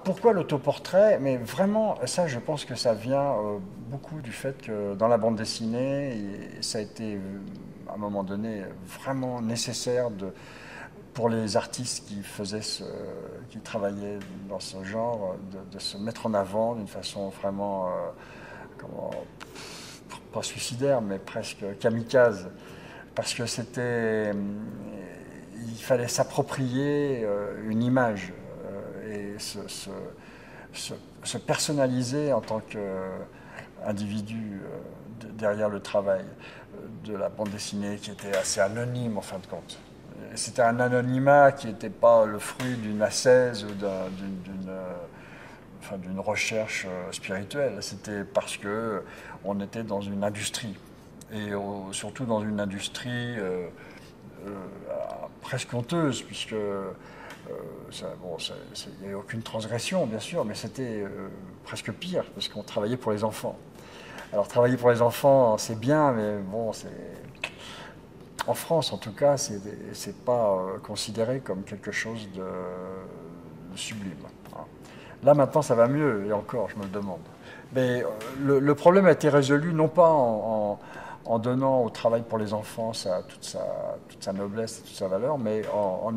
pourquoi l'autoportrait? Mais vraiment, ça, je pense que ça vient beaucoup du fait que dans la bande dessinée, ça a été à un moment donné vraiment nécessaire pour les artistes qui travaillaient dans ce genre, de se mettre en avant d'une façon vraiment, comment, pas suicidaire, mais presque kamikaze. Parce que il fallait s'approprier une image et se personnaliser en tant qu'individu derrière le travail de la bande dessinée qui était assez anonyme en fin de compte. C'était un anonymat qui n'était pas le fruit d'une ascèse ou d'une recherche spirituelle. C'était parce que on était dans une industrie et surtout dans une industrie euh, presque honteuse puisque il n'y avait aucune transgression bien sûr, mais c'était presque pire parce qu'on travaillait pour les enfants. Alors travailler pour les enfants c'est bien, mais bon en France, en tout cas, c'est pas considéré comme quelque chose de sublime. Là, maintenant, ça va mieux, et encore, je me le demande. Mais le problème a été résolu non pas en donnant au travail pour les enfants toute sa noblesse et toute sa valeur, mais en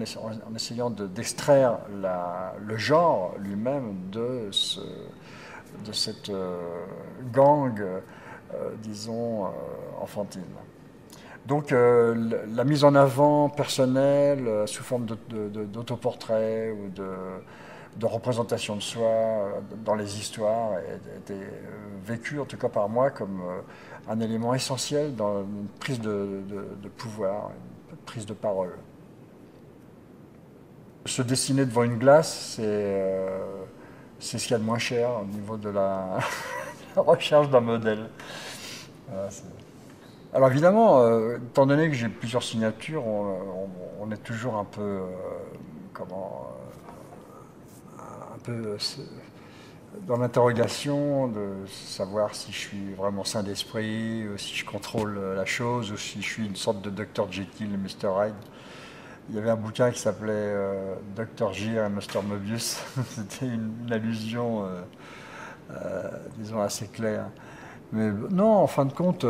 essayant d'extraire le genre lui-même de cette gang, disons, enfantine. Donc la mise en avant personnelle sous forme d'autoportrait ou de représentation de soi dans les histoires était vécue, en tout cas par moi, comme un élément essentiel dans une prise de pouvoir, une prise de parole. Se dessiner devant une glace, c'est ce qu'il y a de moins cher au niveau de la recherche d'un modèle. Voilà, alors évidemment, étant donné que j'ai plusieurs signatures, on est toujours un peu, comment, un peu dans l'interrogation de savoir si je suis vraiment sain d'esprit, ou si je contrôle la chose, ou si je suis une sorte de Dr Jekyll et Mr Hyde. Il y avait un bouquin qui s'appelait Dr Jekyll et Mr Mobius. C'était une allusion, disons, assez claire. Mais non, en fin de compte,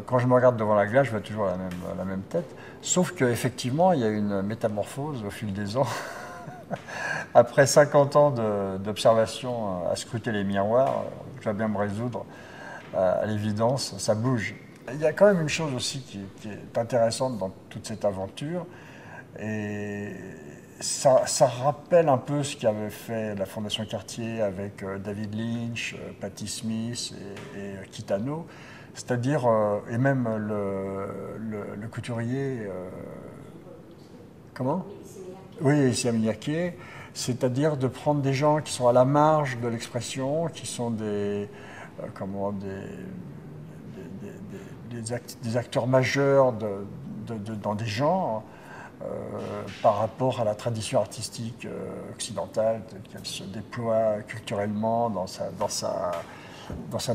quand je me regarde devant la glace, je vois toujours la même tête. Sauf qu'effectivement, il y a une métamorphose au fil des ans. Après 50 ans d'observation à scruter les miroirs, je vais bien me résoudre à l'évidence, ça bouge. Il y a quand même une chose aussi qui est intéressante dans toute cette aventure, et ça rappelle un peu ce qu'avait fait la Fondation Cartier avec David Lynch, Patti Smith et Kitano, c'est-à-dire, et même le couturier, comment? Oui, Miyake, c'est-à-dire de prendre des gens qui sont à la marge de l'expression, qui sont comment, des acteurs majeurs dans des genres, par rapport à la tradition artistique occidentale telle qu'elle se déploie culturellement dans sa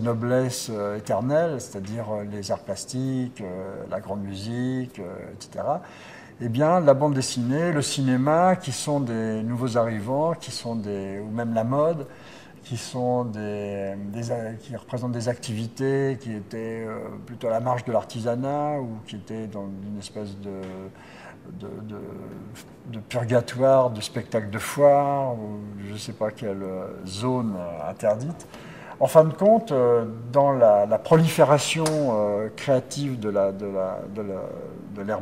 noblesse éternelle, c'est-à-dire les arts plastiques, la grande musique, etc. Eh bien, la bande dessinée, le cinéma, qui sont des nouveaux arrivants, ou même la mode, qui représentent des activités qui étaient plutôt à la marge de l'artisanat ou qui étaient dans une espèce de purgatoire, de spectacle de foire, ou je ne sais pas quelle zone interdite. En fin de compte, dans la prolifération créative de l'ère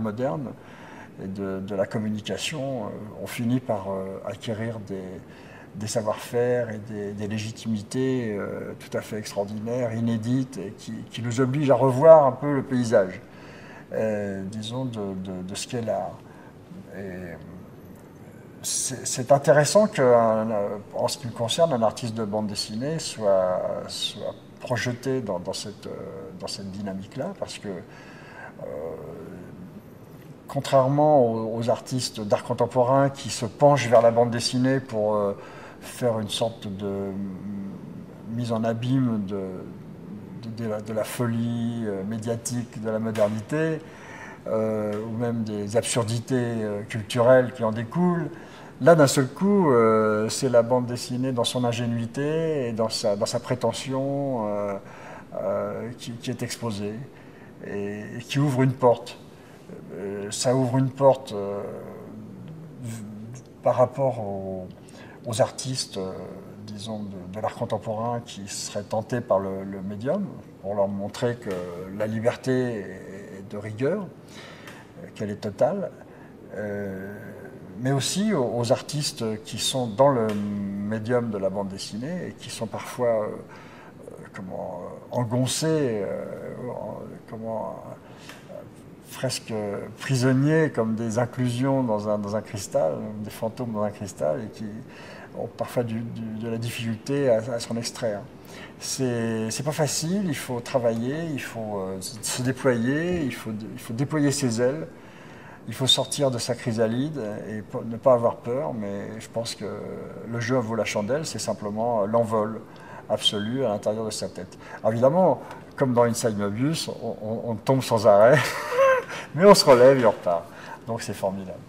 moderne et de la communication, on finit par acquérir des savoir-faire et des légitimités tout à fait extraordinaires, inédites, et qui nous obligent à revoir un peu le paysage, disons, de ce qu'est l'art. C'est intéressant qu'en ce qui me concerne, un artiste de bande dessinée soit projeté dans cette dynamique-là, parce que contrairement aux artistes d'art contemporain qui se penchent vers la bande dessinée pour faire une sorte de mise en abîme de la folie médiatique de la modernité, ou même des absurdités culturelles qui en découlent, Là, d'un seul coup, c'est la bande dessinée dans son ingénuité et dans sa prétention qui est exposée et qui ouvre une porte. Ça ouvre une porte par rapport aux artistes, disons, de l'art contemporain qui seraient tentés par le médium, pour leur montrer que la liberté est de rigueur, qu'elle est totale, mais aussi aux artistes qui sont dans le médium de la bande dessinée et qui sont parfois engoncés, presque prisonniers comme des inclusions dans un cristal, des fantômes dans un cristal, et qui ont parfois de la difficulté à s'en extraire. C'est pas facile, il faut travailler, il faut se déployer, il faut déployer ses ailes, il faut sortir de sa chrysalide et ne pas avoir peur, mais je pense que le jeu vaut la chandelle, c'est simplement l'envol absolu à l'intérieur de sa tête. Alors évidemment, comme dans Inside Moebius, on tombe sans arrêt, mais on se relève et on repart. Donc c'est formidable.